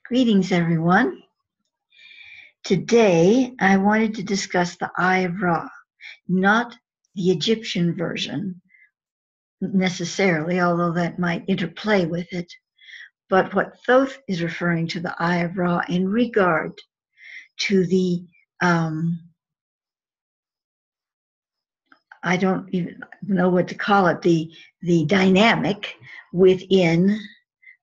Greetings, everyone. Today, I wanted to discuss the Eye of Ra, not the Egyptian version necessarily, although that might interplay with it, but what Thoth is referring to the Eye of Ra in regard to the, I don't even know what to call it, the dynamic within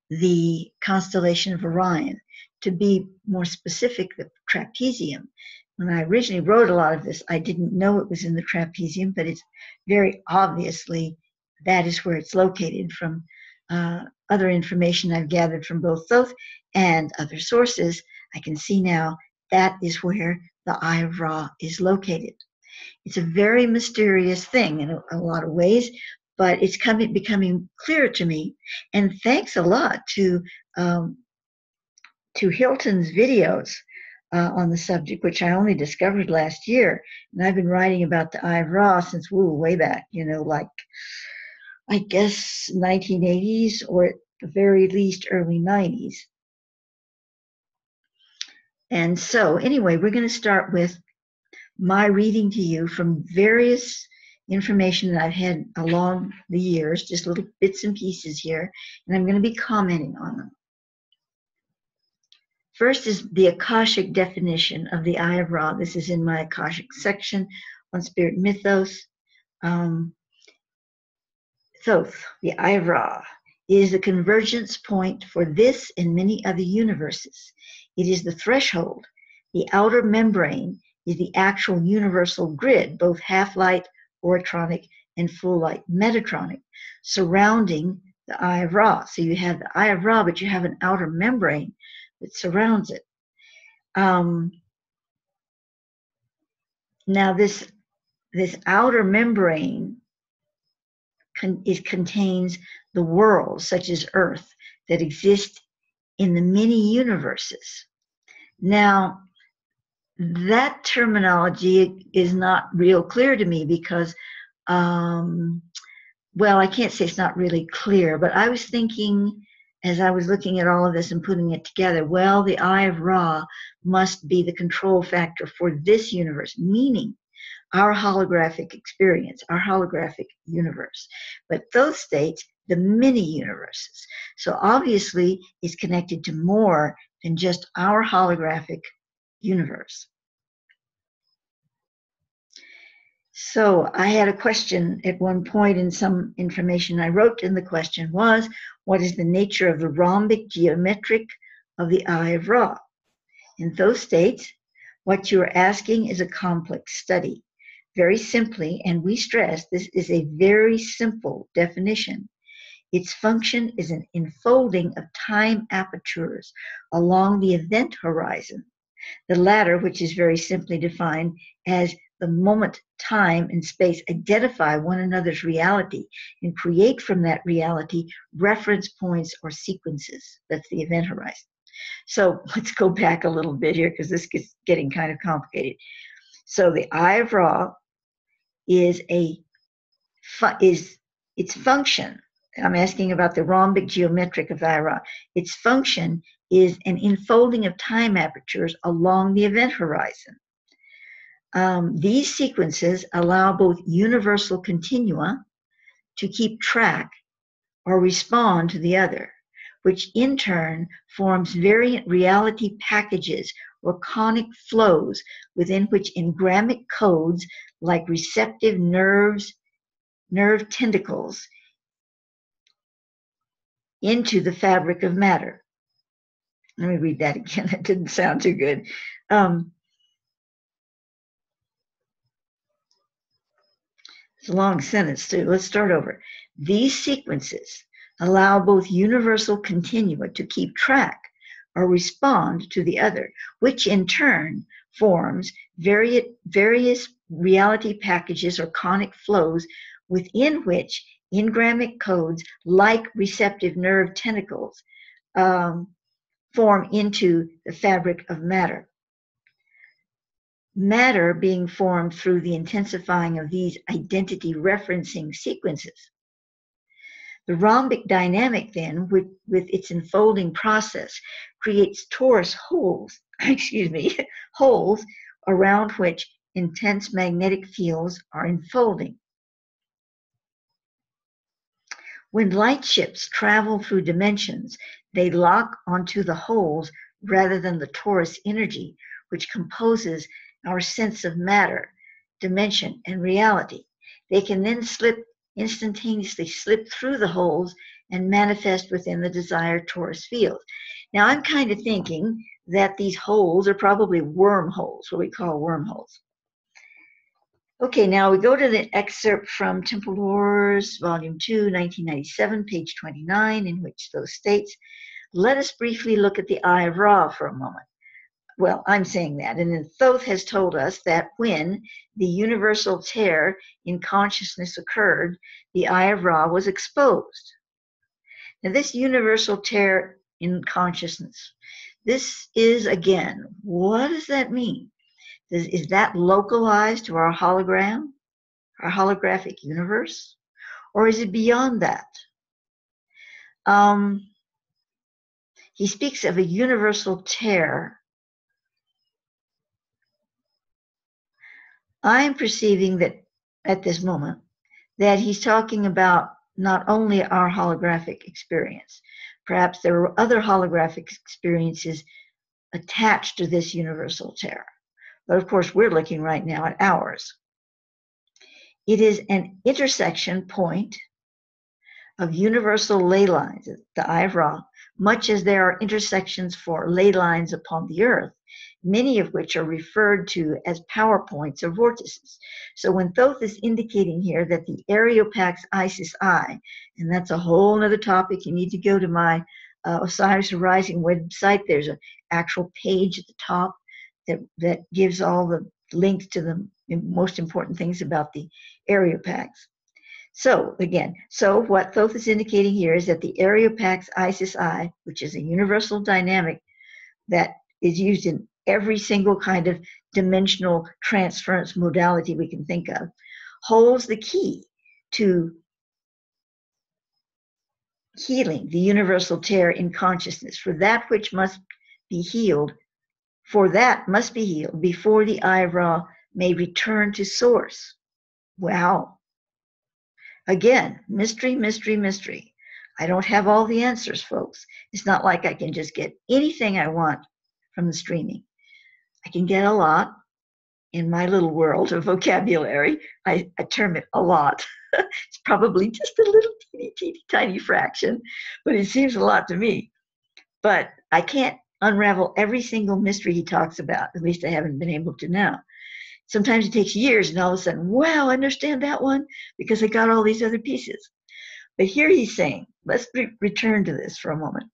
the constellation of Orion. To be more specific, the trapezium. When I originally wrote a lot of this, I didn't know it was in the trapezium, but it's very obviously that is where it's located from other information I've gathered from both Thoth and other sources. I can see now that is where the Eye of Ra is located. It's a very mysterious thing in a lot of ways, but it's becoming clearer to me. And thanks a lot to Hilton's videos on the subject, which I only discovered last year. And I've been writing about the Eye of Ra since way back, like I guess 1980s or at the very least early 90s. And so anyway, we're going to start with my reading to you from various information that I've had along the years, just little bits and pieces here, and I'm going to be commenting on them. First is the Akashic definition of the Eye of Ra. This is in my Akashic section on Spirit Mythos. Thoth, the Eye of Ra, is the convergence point for this and many other universes. It is the threshold. The outer membrane is the actual universal grid, both half-light, orotronic, and full-light, metatronic, surrounding the Eye of Ra. So you have the Eye of Ra, but you have an outer membrane that surrounds it. Now this outer membrane contains the worlds, such as Earth, that exist in the many universes. Now, that terminology is not real clear to me because, well, I can't say it's not really clear, but I was thinking as I was looking at all of this and putting it together, well, the Eye of Ra must be the control factor for this universe, meaning our holographic experience, our holographic universe. But those states, the many universes. So obviously it's connected to more than just our holographic universe. So I had a question at one point, in some information I wrote in the question was, what is the nature of the rhombic geometric of the Eye of Ra? In those states, what you're asking is a complex study. Very simply, and we stress this is a very simple definition. Its function is an enfolding of time apertures along the event horizon. The latter, which is very simply defined as the moment time and space identify one another's reality and create from that reality reference points or sequences. That's the event horizon. So let's go back a little bit here because this gets getting kind of complicated. So the Eye of Ra is its function. I'm asking about the rhombic geometric of the Eye of Ra. Its function is an enfolding of time apertures along the event horizon. These sequences allow both universal continua to keep track or respond to the other, which in turn forms variant reality packages or conic flows within which engrammic codes like receptive nerve tentacles into the fabric of matter. Let me read that again. That didn't sound too good. It's a long sentence too. Let's start over. These sequences allow both universal continua to keep track or respond to the other, which in turn forms various reality packages or conic flows within which engrammic codes like receptive nerve tentacles form into the fabric of matter. Matter being formed through the intensifying of these identity referencing sequences. The rhombic dynamic then, with its enfolding process, creates torus holes, excuse me, holes around which intense magnetic fields are enfolding. When light ships travel through dimensions, they lock onto the holes rather than the torus energy, which composes our sense of matter, dimension, and reality. They can then instantaneously slip through the holes and manifest within the desired torus field. Now, I'm kind of thinking that these holes are probably wormholes, what we call wormholes. Okay, now we go to the excerpt from Temple Wars, Volume 2, 1997, page 29, in which those states, let us briefly look at the Eye of Ra for a moment. Well, I'm saying that, and then Thoth has told us that when the universal tear in consciousness occurred, the Eye of Ra was exposed. Now, this universal tear in consciousness, this is, again, what does that mean? Is that localized to our hologram, our holographic universe? Or is it beyond that? He speaks of a universal tear. I'm perceiving that at this moment that he's talking about not only our holographic experience. Perhaps there are other holographic experiences attached to this universal tear. But of course, we're looking right now at ours. It is an intersection point of universal ley lines, the Eye of Ra, much as there are intersections for ley lines upon the earth, many of which are referred to as power points or vortices. So when Thoth is indicating here that the Areopax Isis Eye, and that's a whole other topic, you need to go to my Osiris Arising website. There's an actual page at the top that gives all the links to the most important things about the Areopax. So again, what Thoth is indicating here is that the Areopax Isis Eye, which is a universal dynamic that is used in every single kind of dimensional transference modality we can think of, holds the key to healing the universal tear in consciousness, for that which must be healed, for that must be healed before the Eye of Ra may return to source. Wow. Again, mystery, mystery, mystery. I don't have all the answers, folks. It's not like I can just get anything I want from the streaming. I can get a lot in my little world of vocabulary. I term it a lot. It's probably just a little teeny, teeny, tiny fraction, but it seems a lot to me. But I can't unravel every single mystery he talks about. At least I haven't been able to now. Sometimes it takes years, and all of a sudden, wow, I understand that one because I got all these other pieces. But here he's saying, let's return to this for a moment,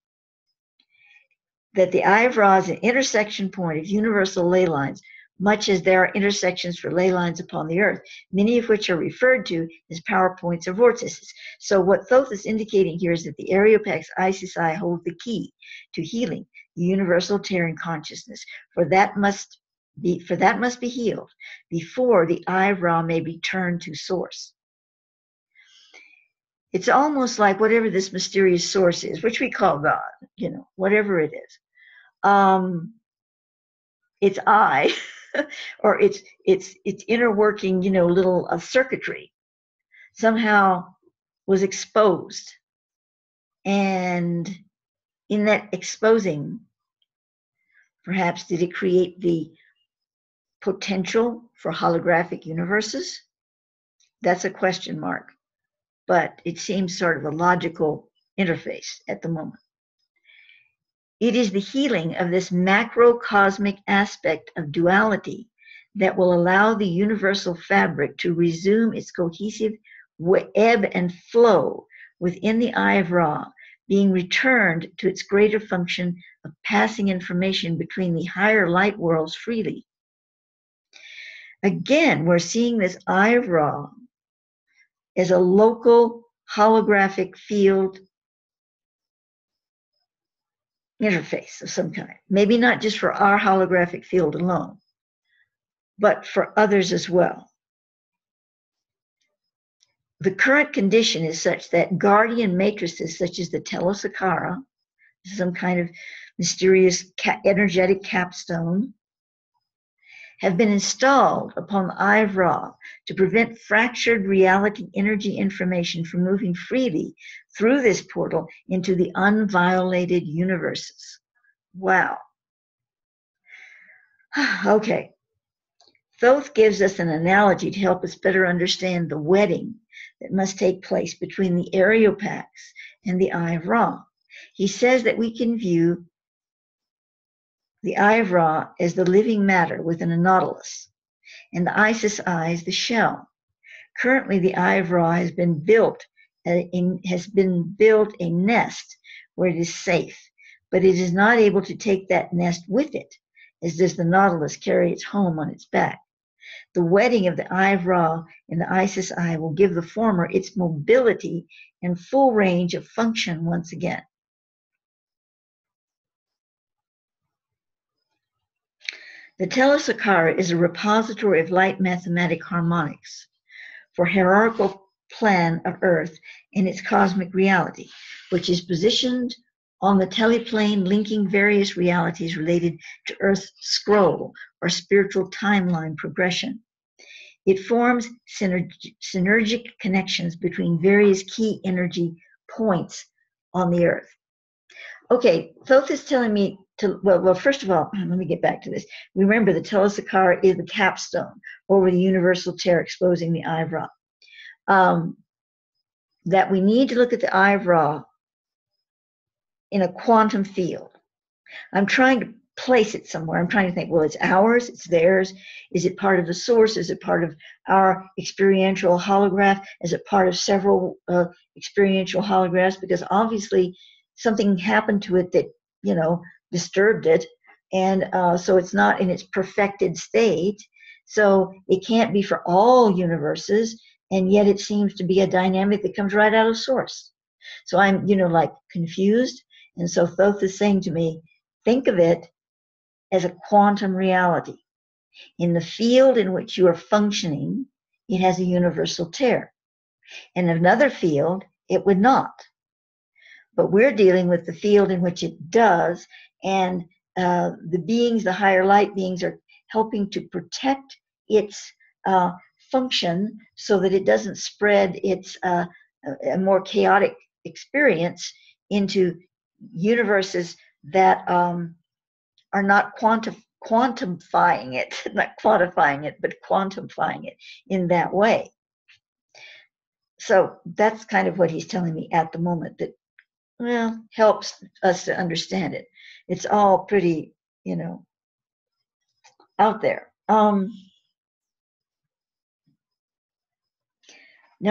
that the Eye of Ra is an intersection point of universal ley lines, much as there are intersections for ley lines upon the earth, many of which are referred to as power points or vortices. So what Thoth is indicating here is that the Areopax Isis Eye holds the key to healing the universal tear in consciousness, for that must be healed before the Eye of Ra may return to source. It's almost like whatever this mysterious source is, which we call God, whatever it is, its eye, or its inner working, little circuitry somehow was exposed, and in that exposing, perhaps did it create the potential for holographic universes? That's a question mark, but it seems sort of a logical interface at the moment. It is the healing of this macrocosmic aspect of duality that will allow the universal fabric to resume its cohesive ebb and flow within the Eye of Ra, being returned to its greater function of passing information between the higher light worlds freely. Again, we're seeing this Eye of Ra as a local holographic field interface of some kind. Maybe not just for our holographic field alone, but for others as well. the current condition is such that guardian matrices, such as the telosakara, some kind of mysterious energetic capstone, have been installed upon the Eye of Ra to prevent fractured reality energy information from moving freely through this portal into the unviolated universes. Wow. Okay. Thoth gives us an analogy to help us better understand the wedding that must take place between the Areopax and the Eye of Ra. He says that we can view the Eye of Ra as the living matter within a nautilus, and the Isis Eye is the shell. Currently, the Eye of Ra has been built a nest where it is safe, but it is not able to take that nest with it, as does the nautilus carry its home on its back. The wedding of the Eye of Ra and the Isis Eye will give the former its mobility and full range of function once again. The telosakara is a repository of light mathematic harmonics for hierarchical plan of Earth and its cosmic reality, which is positioned on the teleplane linking various realities related to Earth's scroll or spiritual timeline progression. It forms synergic connections between various key energy points on the Earth. Okay, Thoth is telling me to, well, first of all, let me get back to this. Remember, the telosakara is the capstone over the universal tear exposing the Eye of Ra. That we need to look at the Eye of Ra in a quantum field. I'm trying to place it somewhere. I'm trying to think, well, it's ours, it's theirs. Is it part of the source? Is it part of our experiential holograph? Is it part of several experiential holographs? Because obviously something happened to it that, disturbed it. And so it's not in its perfected state. So it can't be for all universes. And yet it seems to be a dynamic that comes right out of source. So I'm, confused. And so Thoth is saying to me, think of it as a quantum reality. In the field in which you are functioning, it has a universal tear. In another field, it would not. But we're dealing with the field in which it does, and the beings, the higher light beings, are helping to protect its function so that it doesn't spread its a more chaotic experience into universes that are not quantifying it, not quantifying it, but quantifying it in that way. So that's kind of what he's telling me at the moment, that, helps us to understand it. It's all pretty, out there. Now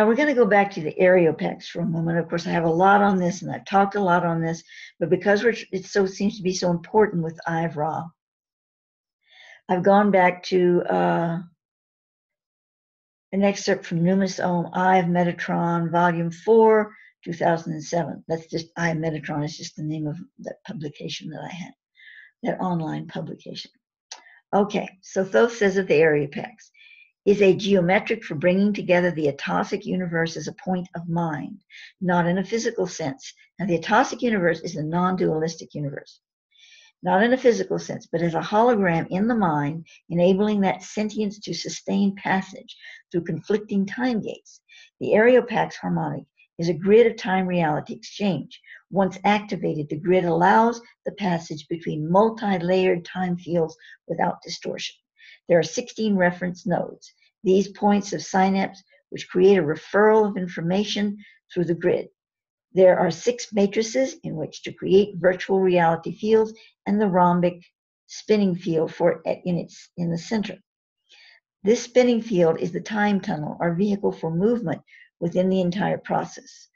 we're going to go back to the Areopax for a moment. Of course, I have a lot on this, and I've talked a lot on this, but because it seems to be so important with Eye of Ra, I've gone back to an excerpt from Numis Om, Eye of Metatron, Volume 4, 2007. That's just Eye of Metatron is just the name of that publication that I had, that online publication. Okay, so Thoth says of the Areopax, is a geometric for bringing together the Atosic universe as a point of mind, not in a physical sense. Now, the Atosic universe is a non-dualistic universe, not in a physical sense, but as a hologram in the mind, enabling that sentience to sustain passage through conflicting time gates. The Areopax harmonic is a grid of time reality exchange. Once activated, the grid allows the passage between multi-layered time fields without distortion. There are 16 reference nodes, these points of synapse, which create a referral of information through the grid. There are 6 matrices in which to create virtual reality fields, and the rhombic spinning field in the center. This spinning field is the time tunnel, or vehicle for movement within the entire process.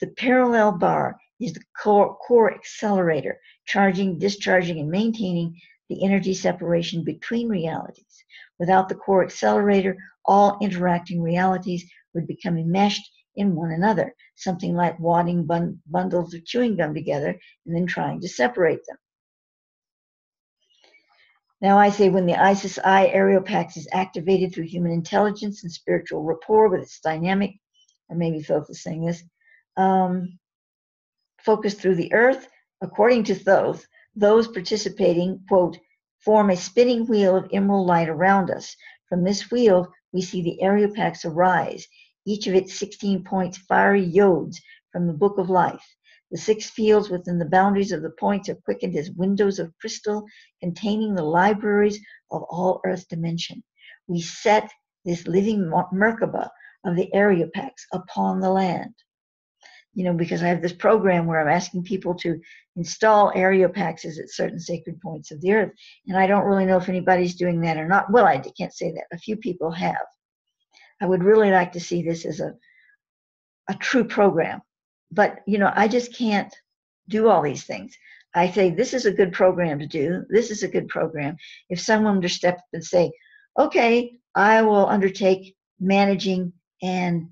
The parallel bar is the core accelerator, charging, discharging, and maintaining the energy separation between realities. Without the core accelerator, all interacting realities would become enmeshed in one another, something like wadding bundles of chewing gum together and then trying to separate them. Now I say, when the Isis Eye Areopax is activated through human intelligence and spiritual rapport with its dynamic or maybe Thoth is saying this, focus through the earth. According to Thoth, those participating, quote, form a spinning wheel of emerald light around us. From this wheel, we see the Areopax arise, each of its 16 points fiery yods from the book of life. The 6 fields within the boundaries of the points are quickened as windows of crystal containing the libraries of all earth dimension. We set this living Merkaba of the Areopax upon the land. Because I have this program where I'm asking people to install Areopaxes at certain sacred points of the earth. And I don't really know if anybody's doing that or not. Well, I can't say that. A few people have. I would really like to see this as a true program. But, I just can't do all these things. I say, this is a good program to do. This is a good program. If someone were to step up and say, okay, I will undertake managing and,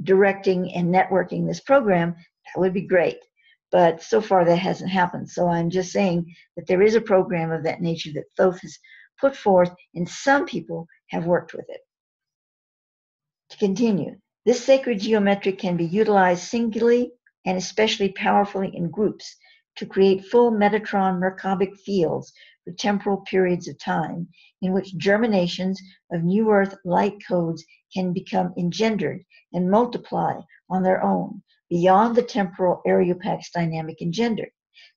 directing and networking this program, that would be great. But so far that hasn't happened. So I'm just saying that there is a program of that nature that Thoth has put forth, and some people have worked with it. To continue, this sacred geometric can be utilized singly and especially powerfully in groups to create full Metatron Merkabic fields for temporal periods of time in which germinations of new earth light codes can become engendered and multiply on their own beyond the temporal Areopax dynamic engendered.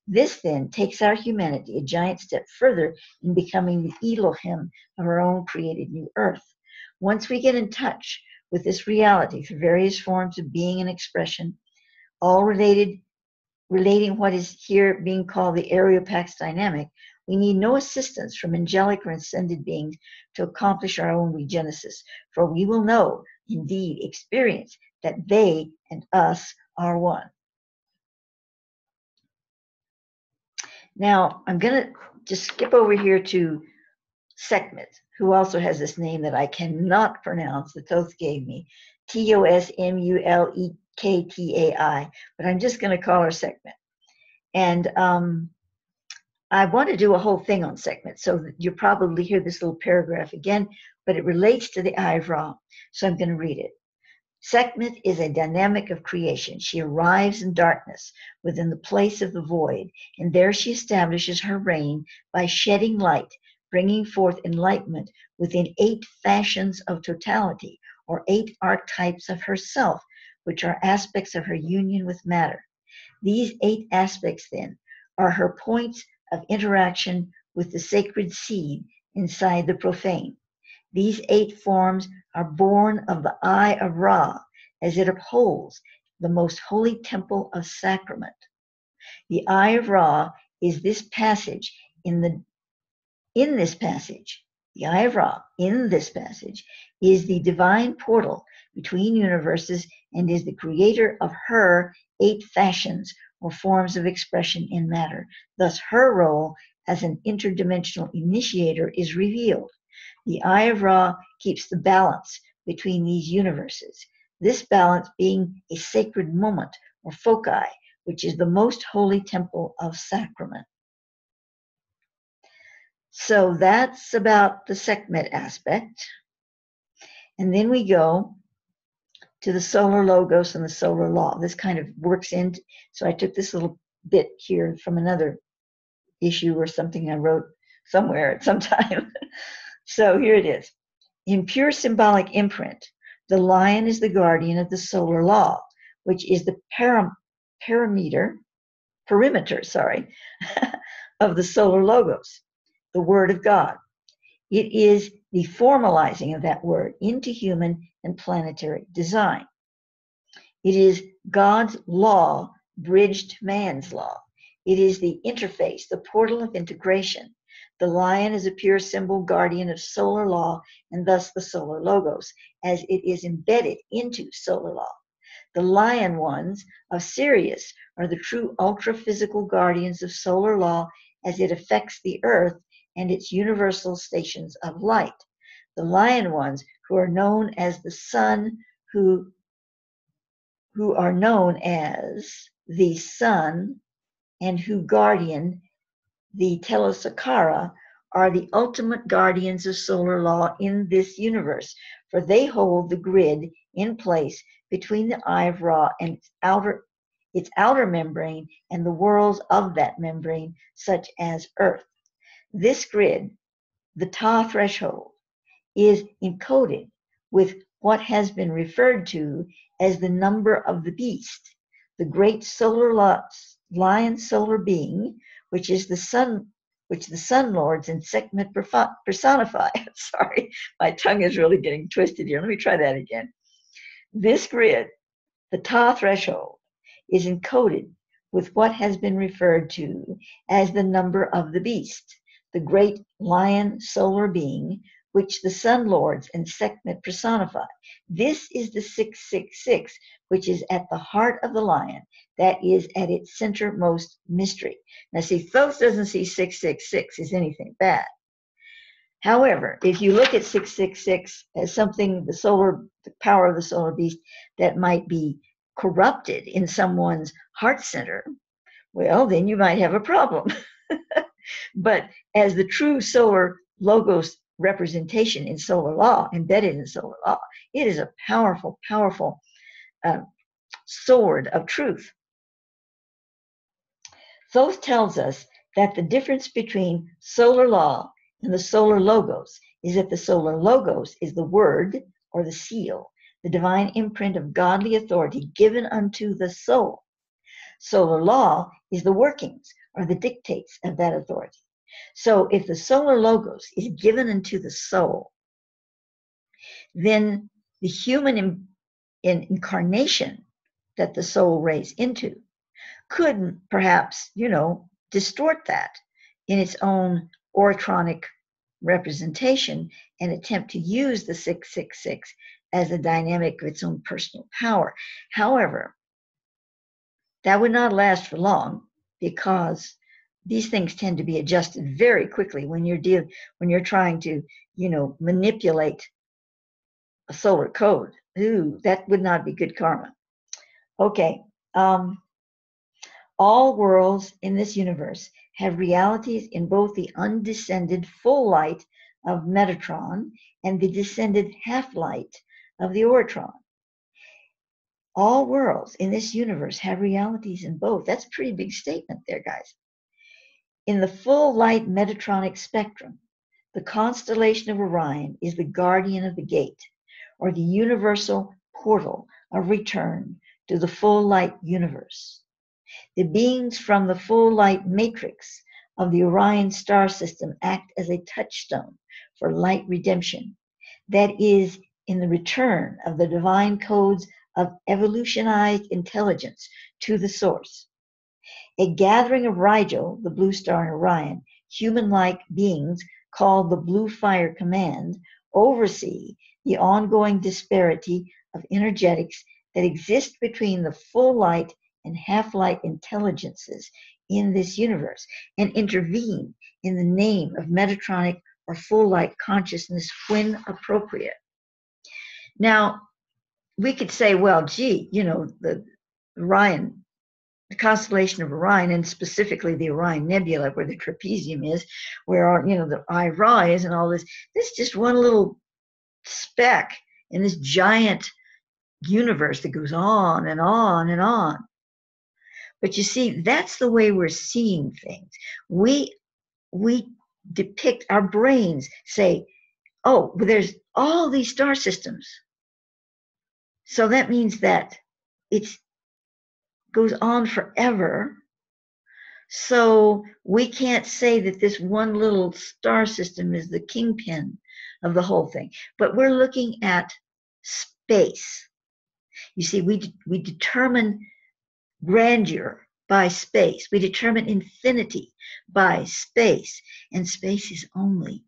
This then takes our humanity a giant step further in becoming the Elohim of our own created new earth. Once we get in touch with this reality through various forms of being and expression, all relating what is here being called the Areopax dynamic, we need no assistance from angelic or ascended beings to accomplish our own regenesis, for we will know, indeed experience, that they and us are one. Now, I'm going to just skip over here to Sekhmet, who also has this name that I cannot pronounce, that Thoth gave me, Tosmulektai, but I'm just going to call her Sekhmet. And I want to do a whole thing on Sekhmet, so that you'll probably hear this little paragraph again, but it relates to the Eye of Ra, so I'm going to read it. Sekhmet is a dynamic of creation. She arrives in darkness within the place of the void, and there she establishes her reign by shedding light, bringing forth enlightenment within 8 fashions of totality, or 8 archetypes of herself, which are aspects of her union with matter. These 8 aspects, then, are her points of interaction with the sacred seed inside the profane. These 8 forms are born of the Eye of Ra, as it upholds the most holy temple of sacrament. The Eye of Ra is this passage the Eye of Ra in this passage is the divine portal between universes and is the creator of her 8 fashions or forms of expression in matter. Thus, her role as an interdimensional initiator is revealed. The Eye of Ra keeps the balance between these universes, this balance being a sacred moment or foci, which is the most holy temple of sacrament. So that's about the Sekhmet aspect. And then we go to the solar logos and the solar law. This kind of works in, so I took this little bit here from another issue or something I wrote somewhere at some time. So here it is. In pure symbolic imprint, the lion is the guardian of the solar law, which is the perimeter of the solar logos, the word of God. It is the formalizing of that word into human and planetary design. It is God's law bridged to man's law. It is the interface, the portal of integration. The lion is a pure symbol guardian of solar law and thus the solar logos, as it is embedded into solar law. The lion ones of Sirius are the true ultra-physical guardians of solar law as it affects the earth and its universal stations of light. The lion ones who are known as the sun, who are known as the sun, and who guardian the Telesakara, are the ultimate guardians of solar law in this universe, for they hold the grid in place between the Eye of Ra and its outer membrane and the worlds of that membrane, such as Earth. This grid, the Ta threshold, is encoded with what has been referred to as the number of the beast, the great solar lion solar being, which is the sun, which the sun lords in Sekhmet personify. Sorry, my tongue is really getting twisted here. Let me try that again. This grid, the Ta threshold, is encoded with what has been referred to as the number of the beast, the great lion solar being, which the sun lords and Sekhmet personify. This is the 666, which is at the heart of the lion, that is at its centermost mystery. Now see, Thoth doesn't see 666 as anything bad. However, if you look at 666 as something, the power of the solar beast, that might be corrupted in someone's heart center, well, then you might have a problem. But as the true solar logos representation in solar law, embedded in solar law, it is a powerful, powerful sword of truth. Thoth tells us that the difference between solar law and the solar logos is that the solar logos is the word or the seal, the divine imprint of godly authority given unto the soul. Solar law is the workings or the dictates of that authority. So if the solar logos is given unto the soul, then the human incarnation that the soul rays into could perhaps, distort that in its own oratronic representation and attempt to use the 666 as a dynamic of its own personal power. However, that would not last for long, because these things tend to be adjusted very quickly when you're trying to, manipulate a solar code. Ooh, that would not be good karma. Okay. All worlds in this universe have realities in both the undescended full light of Metatron and the descended half-light of the Oratron. All worlds in this universe have realities in both. That's a pretty big statement there, guys. In the full light Metatronic spectrum, the constellation of Orion is the guardian of the gate, or the universal portal of return to the full light universe. The beings from the full light matrix of the Orion star system act as a touchstone for light redemption. That is, in the return of the divine codes of evolutionized intelligence to the source. A gathering of Rigel, the blue star in Orion, human-like beings called the Blue Fire Command, oversee the ongoing disparity of energetics that exist between the full light and half-light intelligences in this universe, and intervene in the name of Metatronic or full light consciousness when appropriate. Now, we could say, well, gee, the Orion, the constellation of Orion, and specifically the Orion Nebula, where the trapezium is, where the Eye of Ra is, and all this is just one little speck in this giant universe that goes on and on and on. But you see, that's the way we're seeing things. We depict, our brains say, oh, well, there's all these star systems. So that means that it goes on forever. So we can't say that this one little star system is the kingpin of the whole thing. But we're looking at space. You see, we determine grandeur by space. We determine infinity by space. And space is only a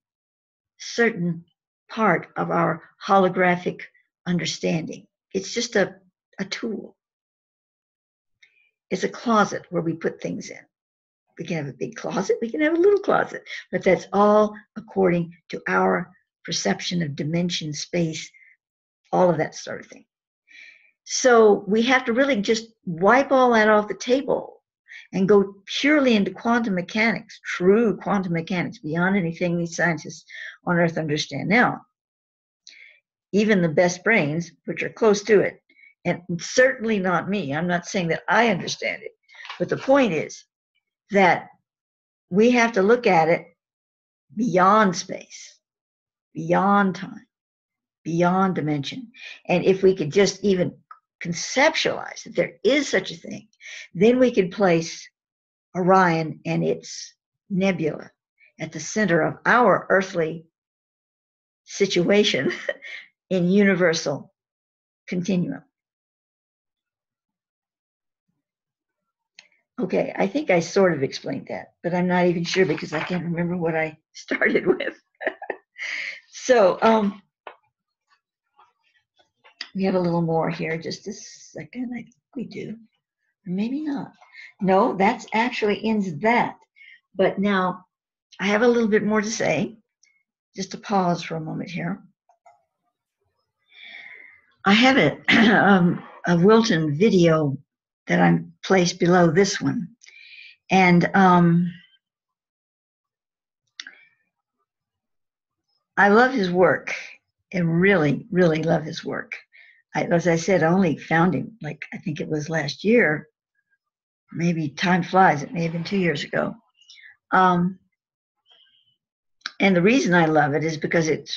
certain part of our holographic understanding. It's just a tool. It's a closet where we put things in. We can have a big closet, we can have a little closet, but that's all according to our perception of dimension, space, all of that sort of thing. So we have to really just wipe all that off the table and go purely into quantum mechanics, true quantum mechanics, beyond anything these scientists on Earth understand now, even the best brains, which are close to it, and certainly not me. I'm not saying that I understand it, but the point is that we have to look at it beyond space, beyond time, beyond dimension. And if we could just even conceptualize that there is such a thing, then we could place Orion and its nebula at the center of our earthly situation in universal continuum. Okay, I think I sort of explained that, but I'm not even sure because I can't remember what I started with. So we have a little more here. Just a second. I think we do. Or maybe not. No, that's actually ends that. But now I have a little bit more to say. Just to pause for a moment here. I have a Wilton video that I'm placed below this one. And I love his work and really, really love his work. As I said, I only found him, like, I think it was last year. Maybe time flies. It may have been 2 years ago. And the reason I love it is because it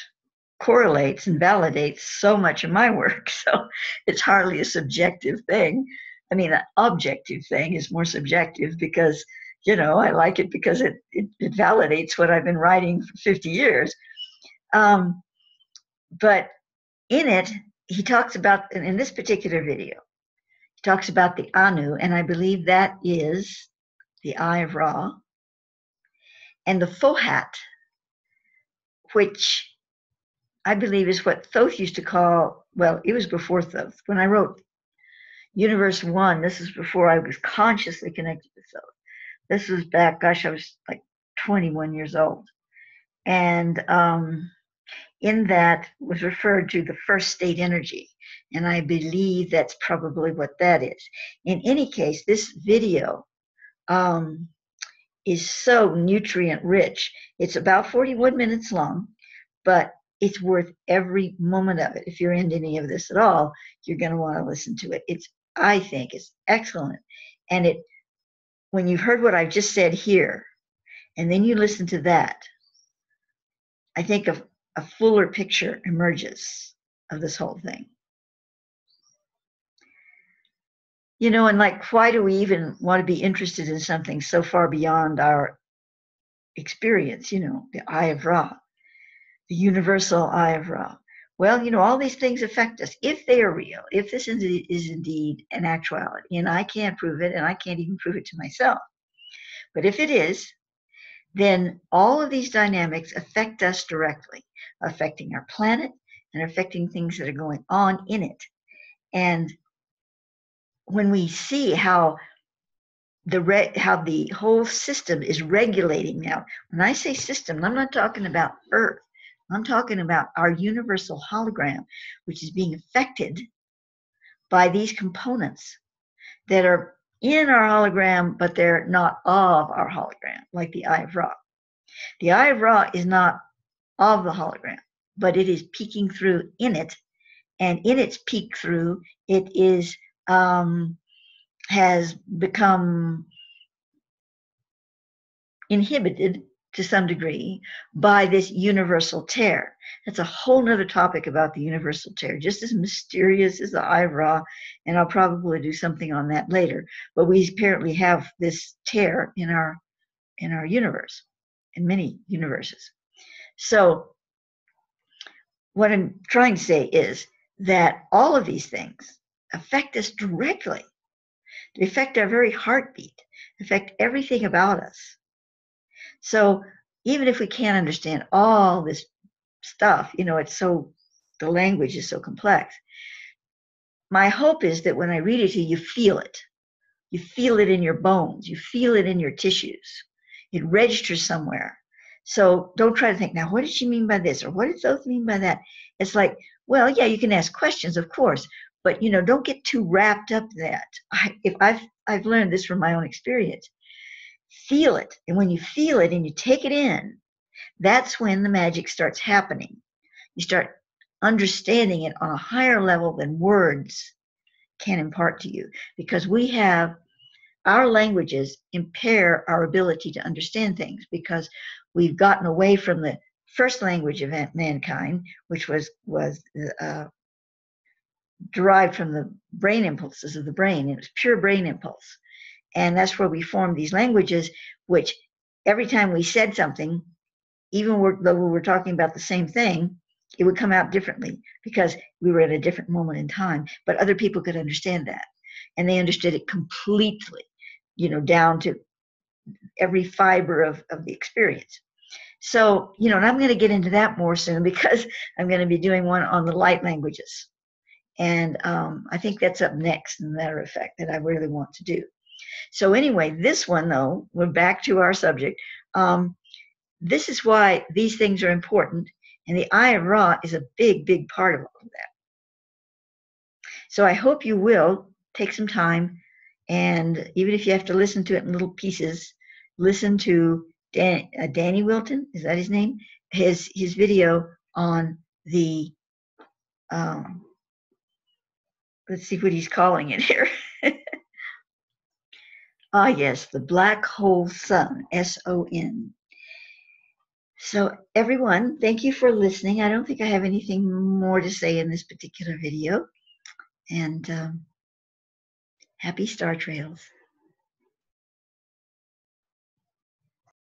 correlates and validates so much of my work. So it's hardly a subjective thing. I mean, an objective thing is more subjective because, you know, I like it because it validates what I've been writing for 50 years. But in it, he talks about, in this particular video, he talks about the Anu, and I believe that is the Eye of Ra, and the Fohat, which I believe is what Thoth used to call, well, it was before Thoth. When I wrote Universe 1, this is before I was consciously connected to Thoth. This was back, gosh, I was like 21 years old. And in that was referred to the first state energy. And I believe that's probably what that is. In any case, this video is so nutrient rich. It's about 41 minutes long, but it's worth every moment of it. If you're into any of this at all, you're going to want to listen to it. I think it's excellent. And when you've heard what I've just said here, and then you listen to that, I think a fuller picture emerges of this whole thing. You know, and like, why do we even want to be interested in something so far beyond our experience? You know, the Eye of Ra, the universal Eye of Ra. Well, you know, all these things affect us if they are real, if this is indeed an actuality. And I can't prove it, and I can't even prove it to myself. But if it is, then all of these dynamics affect us directly, affecting our planet and affecting things that are going on in it. And when we see how the whole system is regulating now, when I say system, I'm not talking about Earth. I'm talking about our universal hologram, which is being affected by these components that are in our hologram, but they're not of our hologram, like the Eye of Ra. The Eye of Ra is not of the hologram, but it is peeking through in it, and in its peek through, it is has become inhibited to some degree by this universal tear. That's a whole nother topic about the universal tear, just as mysterious as the Eye of Ra, and I'll probably do something on that later. But we apparently have this tear in our universe, in many universes. So what I'm trying to say is that all of these things affect us directly. They affect our very heartbeat, affect everything about us. So even if we can't understand all this stuff, you know, the language is so complex. My hope is that when I read it to you, you feel it. You feel it in your bones. You feel it in your tissues. It registers somewhere. So don't try to think, now, what did she mean by this? Or what did Thoth mean by that? It's like, well, yeah, you can ask questions, of course, but, you know, don't get too wrapped up in that. I've learned this from my own experience. Feel it. And when you feel it and you take it in, that's when the magic starts happening. You start understanding it on a higher level than words can impart to you, because we have our languages impair our ability to understand things, because we've gotten away from the first language of mankind, which was derived from the brain impulses of the brain. It was pure brain impulse. And that's where we formed these languages, which every time we said something, even though we were talking about the same thing, it would come out differently because we were at a different moment in time. But other people could understand that. And they understood it completely, down to every fiber of the experience. So, and I'm going to get into that more soon, because I'm going to be doing one on the light languages. And I think that's up next, as a matter of fact, that I really want to do. So anyway, this one, though, we're back to our subject. This is why these things are important. And the Eye of Ra is a big, big part of all of that. So I hope you will take some time, and even if you have to listen to it in little pieces, listen to Danny Wilton, is that his name? His video on the, let's see what he's calling it here. Yes, the black hole sun, S-O-N. So everyone, thank you for listening. I don't think I have anything more to say in this particular video. And happy Star Trails.